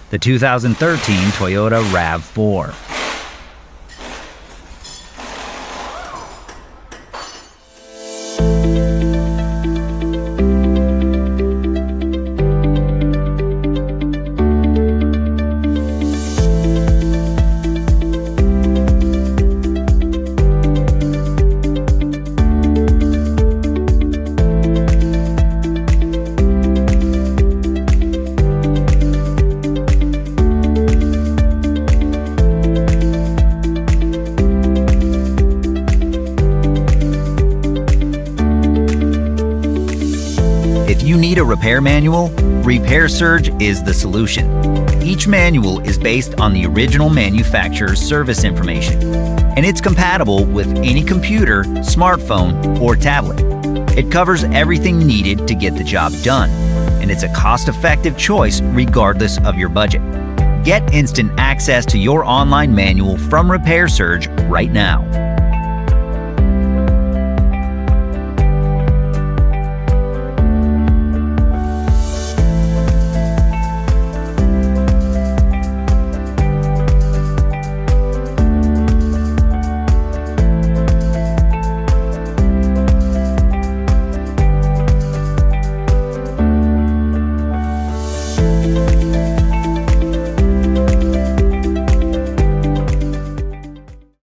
the 2013 Toyota RAV4. If you need a repair manual, Repair Surge is the solution. Each manual is based on the original manufacturer's service information, and it's compatible with any computer, smartphone, or tablet. It covers everything needed to get the job done, and it's a cost-effective choice regardless of your budget. Get instant access to your online manual from Repair Surge right now.